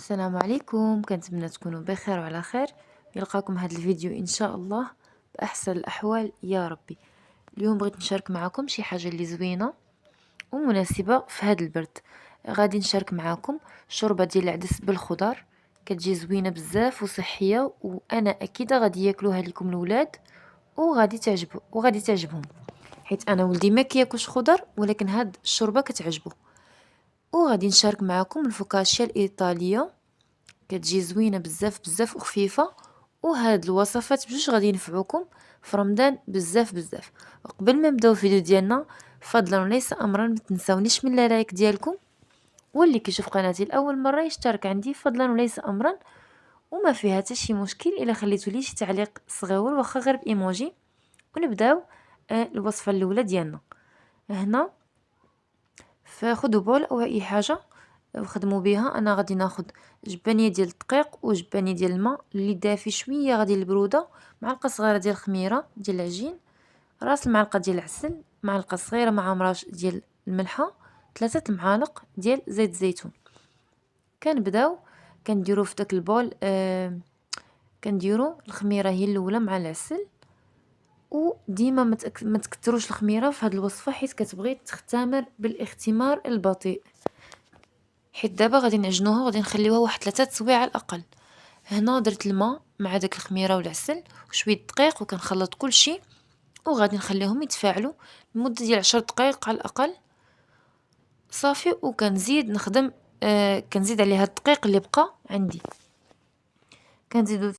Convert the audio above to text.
السلام عليكم، كنتمنى تكونوا بخير وعلى خير. يلقاكم هذا الفيديو ان شاء الله باحسن الاحوال يا ربي. اليوم بغيت نشارك معكم شي حاجه اللي زوينه ومناسبه في هذا البرد. غادي نشارك معكم شوربه ديال العدس بالخضر، كتجي زوينه بزاف وصحيه، وانا اكيد غادي ياكلوها لكم الاولاد وغادي تعجبهم، حيت انا ولدي ما كياكلش خضر، ولكن هاد الشوربه كتعجبو. وغادي نشارك معكم الفوكاشيا الايطاليه، كتجي زوينه بزاف بزاف وخفيفه، وهاد الوصفات بجوج غادي ينفعوكم في رمضان بزاف بزاف. قبل ما نبداو الفيديو ديالنا، فضلا وليس امرا ما تنساونيش من اللايك ديالكم، واللي كيشوف قناتي لاول مره يشترك عندي فضلا وليس امرا. وما فيها حتى شي مشكل الا خليتوا لي شي تعليق صغيور واخا غير بايموجي. ونبداو الوصفه الاولى ديالنا. هنا فخذوا بول او اي حاجه وخدموا بها. انا غادي ناخذ جبانيه ديال الدقيق وجبانيه ديال الماء اللي دافي شويه غادي البروده، معلقه صغيره ديال الخميره ديال العجين، راس المعلقه ديال العسل، معلقه صغيره مع مراش ديال الملحه، 3 معالق ديال زيت الزيتون. كنبداو كنديروا في داك البول كنديروا الخميره هي الاولى مع العسل. وديما ما تكثروش الخميره في هذه الوصفه، حيت كتبغي تختمر بالاختمار البطيء، حيت دابا غادي نعجنوها وغادي نخليوها واحد 3 سوايع على الاقل. هنا درت الماء مع داك الخميره والعسل وشويه دقيق، وكنخلط كل شيء، وغادي نخليهم يتفاعلوا لمده ديال 10 دقائق على الاقل صافي. وكنزيد نخدم كنزيد عليها الدقيق اللي بقى عندي، كنزيدو